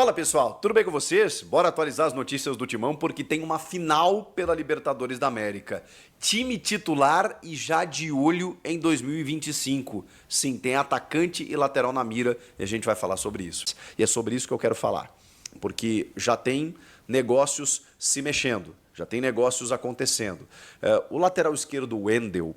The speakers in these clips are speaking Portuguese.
Fala pessoal, tudo bem com vocês? Bora atualizar as notícias do Timão porque tem uma final pela Libertadores da América. Time titular e já de olho em 2025. Sim, tem atacante e lateral na mira e a gente vai falar sobre isso. E é sobre isso que eu quero falar, porque já tem negócios se mexendo, já tem negócios acontecendo. O lateral esquerdo Wendel,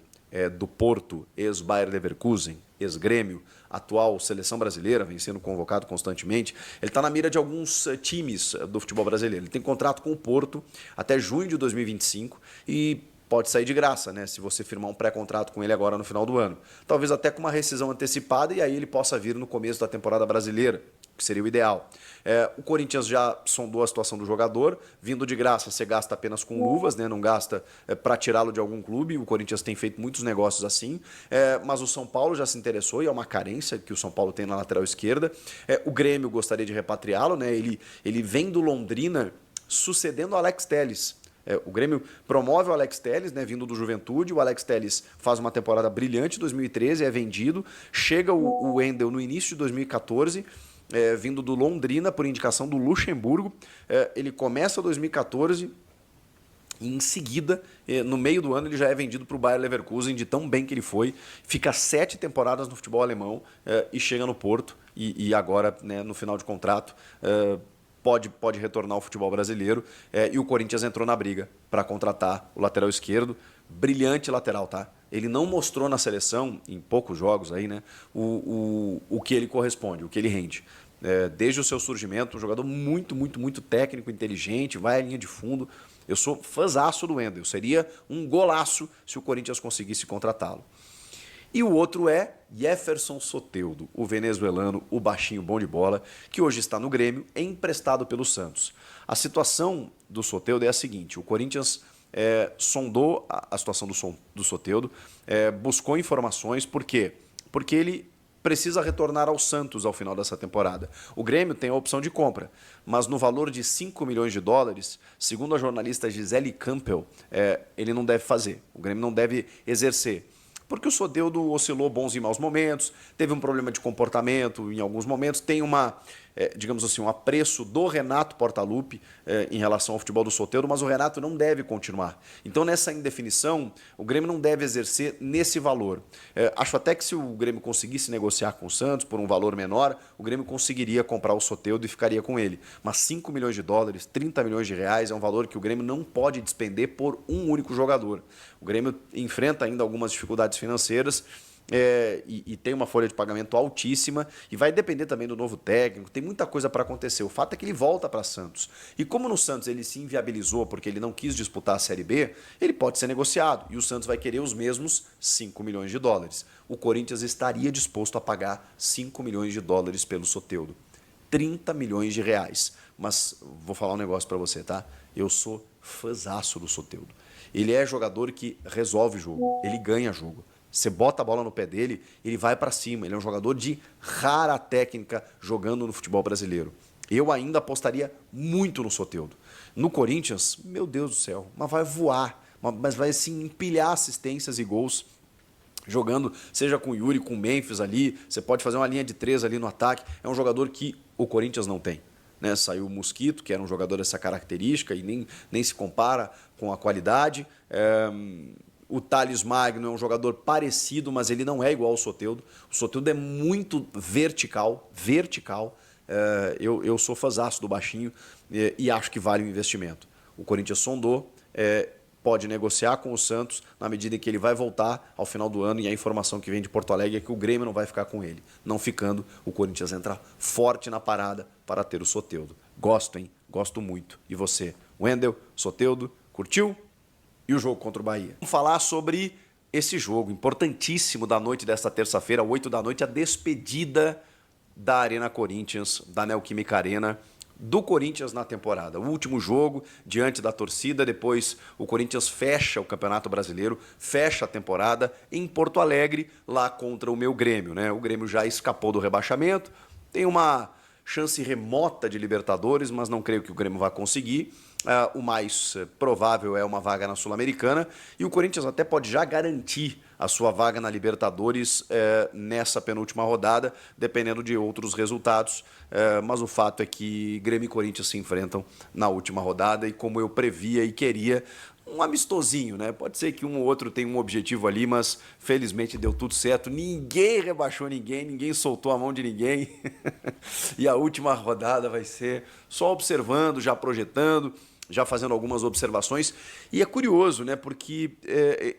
do Porto, ex-Bayer Leverkusen, ex-Grêmio, atual seleção brasileira, vem sendo convocado constantemente, ele está na mira de alguns times do futebol brasileiro. Ele tem contrato com o Porto até junho de 2025 e pode sair de graça, né? Se você firmar um pré-contrato com ele agora no final do ano. Talvez até com uma rescisão antecipada e aí ele possa vir no começo da temporada brasileira, que seria o ideal. O Corinthians já sondou a situação do jogador, vindo de graça você gasta apenas com luvas, né? Não gasta para tirá-lo de algum clube, o Corinthians tem feito muitos negócios assim, mas o São Paulo já se interessou e é uma carência que o São Paulo tem na lateral esquerda. O Grêmio gostaria de repatriá-lo, né? Ele vem do Londrina sucedendo o Alex Telles. O Grêmio promove o Alex Telles, né, vindo do Juventude. O Alex Telles faz uma temporada brilhante em 2013, é vendido. Chega o Wendel no início de 2014, vindo do Londrina por indicação do Luxemburgo. Ele começa 2014 e em seguida, no meio do ano, ele já é vendido para o Bayer Leverkusen, de tão bem que ele foi. Fica 7 temporadas no futebol alemão e chega no Porto. E agora, né, no final de contrato, pode retornar ao futebol brasileiro, e o Corinthians entrou na briga para contratar o lateral esquerdo. Brilhante lateral, tá? Ele não mostrou na seleção, em poucos jogos aí, né, o que ele corresponde, o que ele rende. Desde o seu surgimento, um jogador muito, muito, muito técnico, inteligente, vai à linha de fundo. Eu sou fãzaço do Wendel, seria um golaço se o Corinthians conseguisse contratá-lo. E o outro é Jefferson Soteldo, o venezuelano, o baixinho bom de bola, que hoje está no Grêmio, emprestado pelo Santos. A situação do Soteldo é a seguinte: o Corinthians sondou a situação do Soteldo, buscou informações, por quê? Porque ele precisa retornar ao Santos ao final dessa temporada. O Grêmio tem a opção de compra, mas no valor de 5 milhões de dólares, segundo a jornalista Gisele Campbell, ele não deve fazer, o Grêmio não deve exercer. Porque o Soteldo oscilou bons e maus momentos, teve um problema de comportamento em alguns momentos, tem digamos assim, um apreço do Renato Portaluppi em relação ao futebol do Soteldo, mas o Renato não deve continuar. Então, nessa indefinição, o Grêmio não deve exercer nesse valor. Acho até que se o Grêmio conseguisse negociar com o Santos por um valor menor, o Grêmio conseguiria comprar o Soteldo e ficaria com ele. Mas 5 milhões de dólares, 30 milhões de reais é um valor que o Grêmio não pode despender por um único jogador. O Grêmio enfrenta ainda algumas dificuldades financeiras, e tem uma folha de pagamento altíssima e vai depender também do novo técnico, tem muita coisa para acontecer. O fato é que ele volta para Santos. E como no Santos ele se inviabilizou porque ele não quis disputar a Série B, ele pode ser negociado e o Santos vai querer os mesmos 5 milhões de dólares. O Corinthians estaria disposto a pagar 5 milhões de dólares pelo Soteldo. 30 milhões de reais. Mas vou falar um negócio para você, tá? Eu sou fãzaço do Soteldo. Ele é jogador que resolve jogo, ele ganha jogo. Você bota a bola no pé dele, ele vai para cima. Ele é um jogador de rara técnica jogando no futebol brasileiro. Eu ainda apostaria muito no Soteldo. No Corinthians, meu Deus do céu, mas vai voar, mas vai assim, empilhar assistências e gols jogando, seja com o Yuri, com o Memphis ali. Você pode fazer uma linha de 3 ali no ataque. É um jogador que o Corinthians não tem. Né? Saiu o Mosquito, que era um jogador dessa característica e nem se compara com a qualidade. O Thales Magno é um jogador parecido, mas ele não é igual ao Soteldo. O Soteldo é muito vertical. Eu sou fãzaço do baixinho e acho que vale o investimento. O Corinthians sondou, pode negociar com o Santos na medida em que ele vai voltar ao final do ano, e a informação que vem de Porto Alegre é que o Grêmio não vai ficar com ele. Não ficando, o Corinthians entra forte na parada para ter o Soteldo. Gosto, hein? Gosto muito. E você? Wendel, Soteldo, curtiu? E o jogo contra o Bahia? Vamos falar sobre esse jogo importantíssimo da noite desta terça-feira, 8 da noite, a despedida da Arena Corinthians, da Neoquímica Arena, do Corinthians na temporada. O último jogo diante da torcida, depois o Corinthians fecha o Campeonato Brasileiro, fecha a temporada em Porto Alegre, lá contra o meu Grêmio, né? O Grêmio já escapou do rebaixamento, tem uma chance remota de Libertadores, mas não creio que o Grêmio vá conseguir. O mais provável é uma vaga na Sul-Americana e o Corinthians até pode já garantir a sua vaga na Libertadores nessa penúltima rodada, dependendo de outros resultados. Mas o fato é que Grêmio e Corinthians se enfrentam na última rodada e, como eu previa e queria, um amistosinho, né? Pode ser que um ou outro tenha um objetivo ali, mas felizmente deu tudo certo. Ninguém rebaixou ninguém, ninguém soltou a mão de ninguém. E a última rodada vai ser só observando, já projetando, já fazendo algumas observações. E é curioso, né? Porque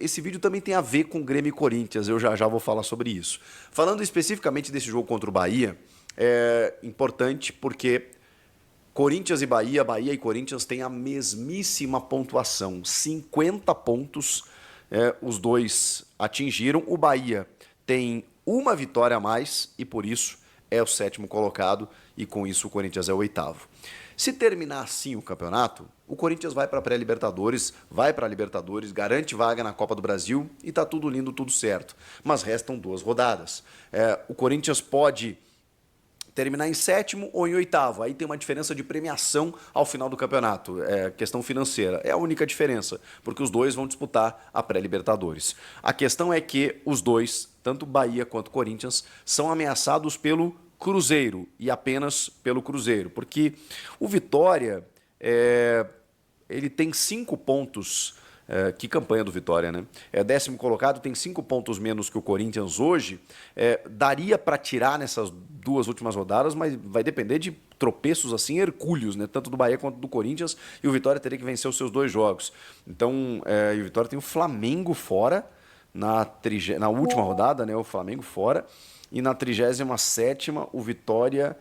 esse vídeo também tem a ver com Grêmio e Corinthians. Eu já vou falar sobre isso. Falando especificamente desse jogo contra o Bahia, é importante porque Corinthians e Bahia, Bahia e Corinthians têm a mesmíssima pontuação. 50 pontos os dois atingiram. O Bahia tem uma vitória a mais e por isso é o 7º colocado e com isso o Corinthians é o 8º. Se terminar assim o campeonato, o Corinthians vai para a pré-Libertadores, vai para a Libertadores, garante vaga na Copa do Brasil e tá tudo lindo, tudo certo. Mas restam 2 rodadas. O Corinthians pode terminar em 7º ou em 8º. Aí tem uma diferença de premiação ao final do campeonato. É questão financeira. É a única diferença, porque os dois vão disputar a pré-Libertadores. A questão é que os dois, tanto Bahia quanto Corinthians, são ameaçados pelo Cruzeiro e apenas pelo Cruzeiro, porque o Vitória ele tem 5 pontos. Que campanha do Vitória, né? 10º colocado, tem 5 pontos menos que o Corinthians hoje. Daria para tirar nessas 2 últimas rodadas, mas vai depender de tropeços assim hercúleos, né? Tanto do Bahia quanto do Corinthians, e o Vitória teria que vencer os seus 2 jogos. Então, o Vitória tem o Flamengo fora na última rodada, né? O Flamengo fora. E na 37ª, o Vitória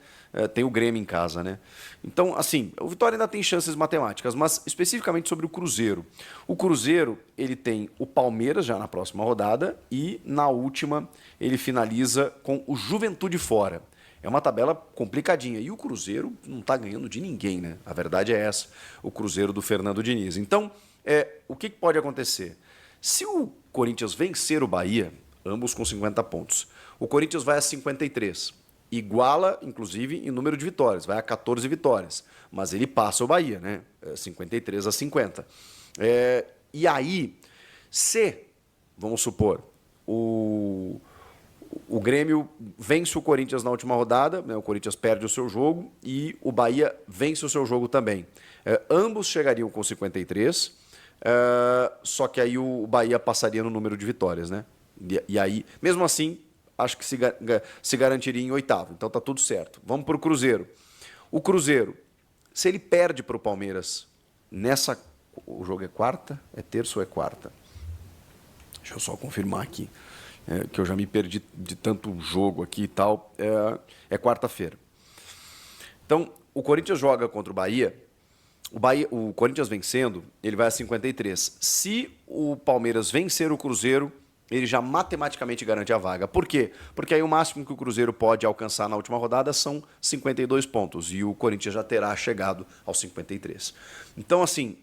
tem o Grêmio em casa, né? Então, assim, o Vitória ainda tem chances matemáticas, mas especificamente sobre o Cruzeiro. O Cruzeiro, ele tem o Palmeiras já na próxima rodada e na última ele finaliza com o Juventude fora. É uma tabela complicadinha. E o Cruzeiro não está ganhando de ninguém, né? A verdade é essa, o Cruzeiro do Fernando Diniz. Então, o que pode acontecer? Se o Corinthians vencer o Bahia, ambos com 50 pontos, o Corinthians vai a 53. Iguala, inclusive, em número de vitórias, vai a 14 vitórias. Mas ele passa o Bahia, né? 53 a 50. E aí, se, vamos supor, o Grêmio vence o Corinthians na última rodada, né? O Corinthians perde o seu jogo e o Bahia vence o seu jogo também. Ambos chegariam com 53, só que aí o Bahia passaria no número de vitórias, né? E aí, mesmo assim, acho que se garantiria em 8º. Então tá tudo certo. Vamos para o Cruzeiro. O Cruzeiro, se ele perde para o Palmeiras o jogo é quarta? É terça ou é quarta? Deixa eu só confirmar aqui, que eu já me perdi de tanto jogo aqui e tal. É quarta-feira. Então, o Corinthians joga contra o Bahia. O Corinthians vencendo, ele vai a 53. Se o Palmeiras vencer o Cruzeiro, ele já matematicamente garante a vaga. Por quê? Porque aí o máximo que o Cruzeiro pode alcançar na última rodada são 52 pontos. E o Corinthians já terá chegado aos 53. Então, assim,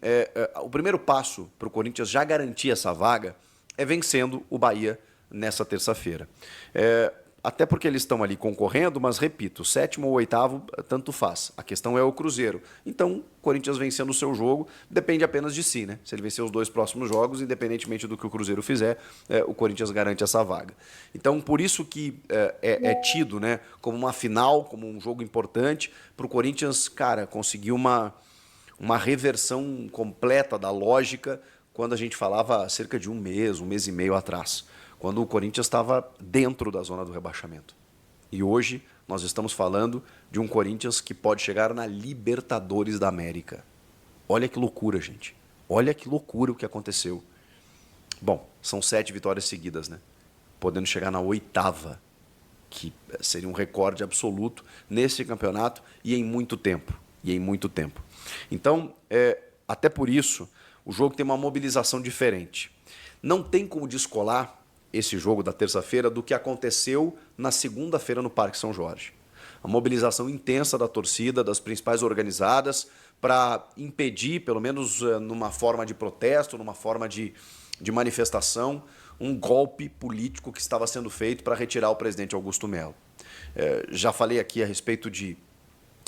o primeiro passo para o Corinthians já garantir essa vaga é vencendo o Bahia nessa terça-feira. Até porque eles estão ali concorrendo, mas repito, 7º ou 8º, tanto faz. A questão é o Cruzeiro. Então, o Corinthians vencendo o seu jogo depende apenas de si, né? Se ele vencer os 2 próximos jogos, independentemente do que o Cruzeiro fizer, o Corinthians garante essa vaga. Então, por isso que é tido, né, como uma final, como um jogo importante, para o Corinthians, cara, conseguir uma reversão completa da lógica quando a gente falava cerca de um mês e meio atrás, quando o Corinthians estava dentro da zona do rebaixamento. E hoje nós estamos falando de um Corinthians que pode chegar na Libertadores da América. Olha que loucura, gente. Olha que loucura o que aconteceu. Bom, são 7 vitórias seguidas, né? Podendo chegar na 8ª, que seria um recorde absoluto nesse campeonato e em muito tempo. Então, até por isso, o jogo tem uma mobilização diferente. Não tem como descolar esse jogo da terça-feira do que aconteceu na segunda-feira no Parque São Jorge. A mobilização intensa da torcida, das principais organizadas, para impedir, pelo menos numa forma de protesto, numa forma de manifestação, um golpe político que estava sendo feito para retirar o presidente Augusto Melo. Já falei aqui a respeito de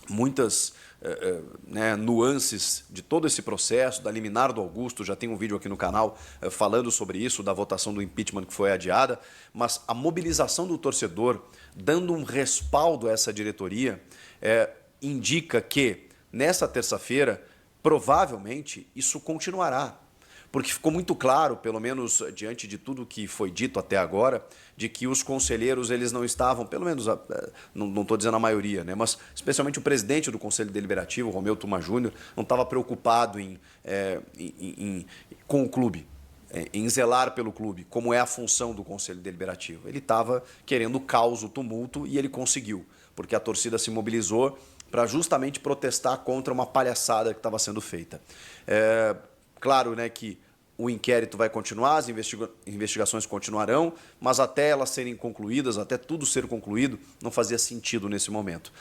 muitas né, nuances de todo esse processo, da liminar do Augusto, já tem um vídeo aqui no canal falando sobre isso, da votação do impeachment que foi adiada, mas a mobilização do torcedor, dando um respaldo a essa diretoria, indica que nessa terça-feira, provavelmente, isso continuará. Porque ficou muito claro, pelo menos diante de tudo que foi dito até agora, de que os conselheiros eles não estavam, pelo menos, não estou dizendo a maioria, né, mas especialmente o presidente do Conselho Deliberativo, Romeu Tuma Júnior, não estava preocupado com o clube, em zelar pelo clube, como é a função do Conselho Deliberativo. Ele estava querendo o caos, o tumulto, e ele conseguiu, porque a torcida se mobilizou para justamente protestar contra uma palhaçada que estava sendo feita. Claro, né, que o inquérito vai continuar, as investigações continuarão, mas até elas serem concluídas, até tudo ser concluído, não fazia sentido nesse momento.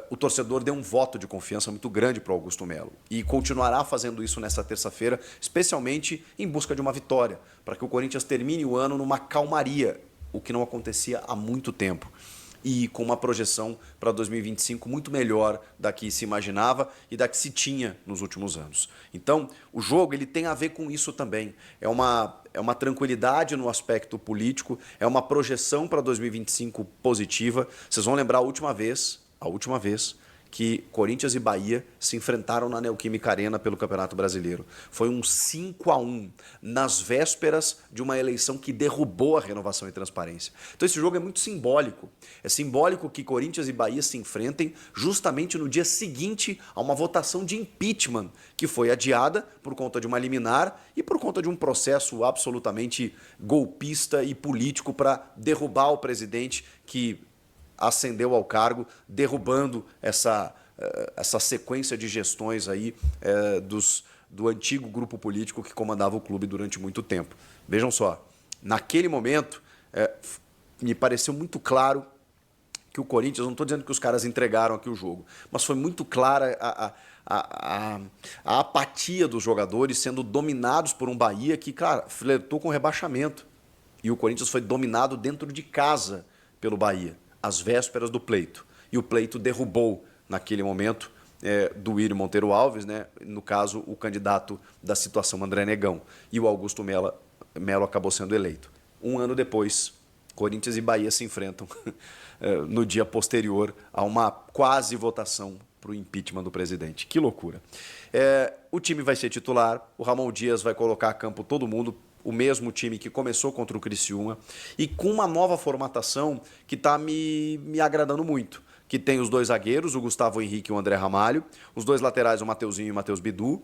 O torcedor deu um voto de confiança muito grande para o Augusto Melo e continuará fazendo isso nessa terça-feira, especialmente em busca de uma vitória, para que o Corinthians termine o ano numa calmaria, o que não acontecia há muito tempo. E com uma projeção para 2025 muito melhor da que se imaginava e da que se tinha nos últimos anos. Então, o jogo ele tem a ver com isso também. É uma tranquilidade no aspecto político, é uma projeção para 2025 positiva. Vocês vão lembrar a última vez que Corinthians e Bahia se enfrentaram na Neoquímica Arena pelo Campeonato Brasileiro. Foi um 5-1 nas vésperas de uma eleição que derrubou a Renovação e Transparência. Então esse jogo é muito simbólico. É simbólico que Corinthians e Bahia se enfrentem justamente no dia seguinte a uma votação de impeachment que foi adiada por conta de uma liminar e por conta de um processo absolutamente golpista e político para derrubar o presidente que ascendeu ao cargo, derrubando essa sequência de gestões aí do antigo grupo político que comandava o clube durante muito tempo. Vejam só, naquele momento, me pareceu muito claro que o Corinthians, não estou dizendo que os caras entregaram aqui o jogo, mas foi muito clara a apatia dos jogadores sendo dominados por um Bahia que, cara, flertou com rebaixamento. E o Corinthians foi dominado dentro de casa pelo Bahia, às vésperas do pleito. E o pleito derrubou, naquele momento, do Írio Monteiro Alves, né? No caso, o candidato da situação, André Negão. E o Augusto Melo acabou sendo eleito. Um ano depois, Corinthians e Bahia se enfrentam no dia posterior a uma quase votação para o impeachment do presidente. Que loucura. O time vai ser titular, o Ramon Dias vai colocar a campo todo mundo, o mesmo time que começou contra o Criciúma, e com uma nova formatação que está me agradando muito, que tem os dois zagueiros, o Gustavo Henrique e o André Ramalho, os dois laterais, o Mateuzinho e o Matheus Bidu,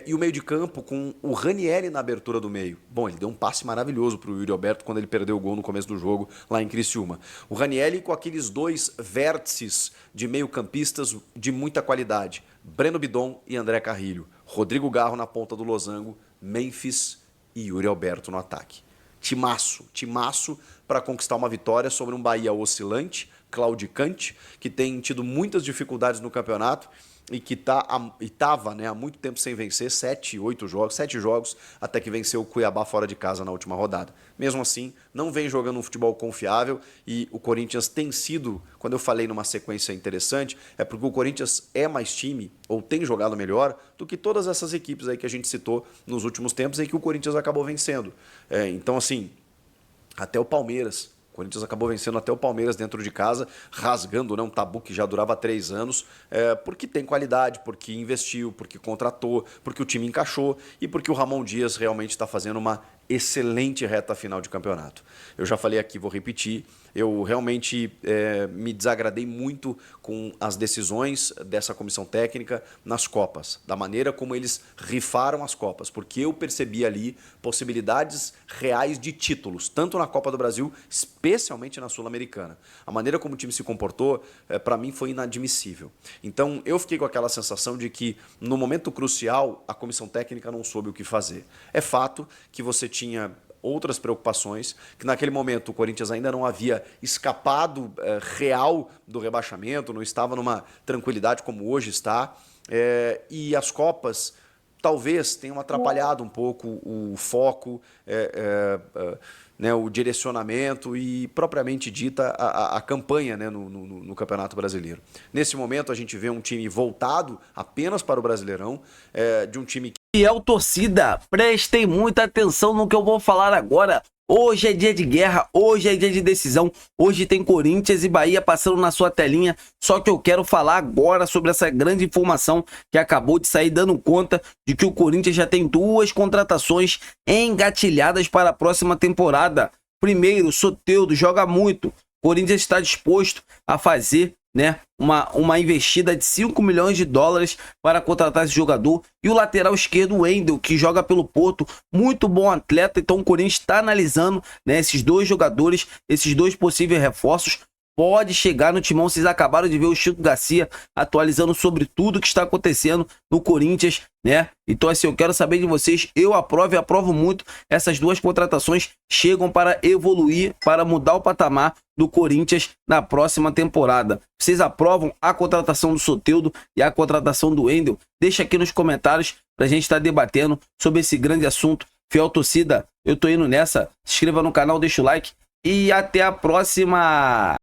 e o meio de campo com o Ranieri na abertura do meio. Bom, ele deu um passe maravilhoso para o Yuri Alberto quando ele perdeu o gol no começo do jogo lá em Criciúma. O Ranieri com aqueles dois vértices de meio-campistas de muita qualidade, Breno Bidon e André Carrilho, Rodrigo Garro na ponta do losango, Memphis e Yuri Alberto no ataque. Timaço para conquistar uma vitória sobre um Bahia oscilante, claudicante, que tem tido muitas dificuldades no campeonato e que estava, né, há muito tempo sem vencer, 7 jogos, até que venceu o Cuiabá fora de casa na última rodada. Mesmo assim, não vem jogando um futebol confiável e o Corinthians tem sido, quando eu falei numa sequência interessante, é porque o Corinthians é mais time, ou tem jogado melhor, do que todas essas equipes aí que a gente citou nos últimos tempos e que o Corinthians acabou vencendo. Então, assim, até o Palmeiras. O Corinthians acabou vencendo até o Palmeiras dentro de casa, rasgando, né, um tabu que já durava 3 anos, porque tem qualidade, porque investiu, porque contratou, porque o time encaixou e porque o Ramon Dias realmente está fazendo uma excelente reta final de campeonato. Eu já falei aqui, vou repetir, eu realmente me desagradei muito com as decisões dessa comissão técnica nas Copas, da maneira como eles rifaram as Copas, porque eu percebi ali possibilidades reais de títulos, tanto na Copa do Brasil, especialmente na Sul-Americana. A maneira como o time se comportou, para mim, foi inadmissível. Então, eu fiquei com aquela sensação de que, no momento crucial, a comissão técnica não soube o que fazer. É fato que você tinha outras preocupações, que naquele momento o Corinthians ainda não havia escapado real do rebaixamento, não estava numa tranquilidade como hoje está, e as Copas talvez tenham atrapalhado um pouco o foco, né, o direcionamento e propriamente dita a campanha, né, no Campeonato Brasileiro. Nesse momento a gente vê um time voltado apenas para o Brasileirão, de um time que... Fiel torcida, prestem muita atenção no que eu vou falar agora. Hoje é dia de guerra, hoje é dia de decisão, hoje tem Corinthians e Bahia passando na sua telinha, só que eu quero falar agora sobre essa grande informação que acabou de sair, dando conta de que o Corinthians já tem 2 contratações engatilhadas para a próxima temporada. Primeiro, Soteldo joga muito, o Corinthians está disposto a fazer, né, uma investida de 5 milhões de dólares para contratar esse jogador. E o lateral esquerdo, Wendel, que joga pelo Porto, muito bom atleta. Então o Corinthians está analisando, né, esses 2 jogadores, esses 2 possíveis reforços. Pode chegar no timão. Vocês acabaram de ver o Chico Garcia atualizando sobre tudo que está acontecendo no Corinthians, né? Então assim, eu quero saber de vocês. Eu aprovo e aprovo muito. Essas 2 contratações chegam para evoluir, para mudar o patamar do Corinthians na próxima temporada. Vocês aprovam a contratação do Soteldo e a contratação do Wendel? Deixa aqui nos comentários para a gente estar debatendo sobre esse grande assunto. Fiel torcida, eu tô indo nessa. Se inscreva no canal, deixa o like e até a próxima!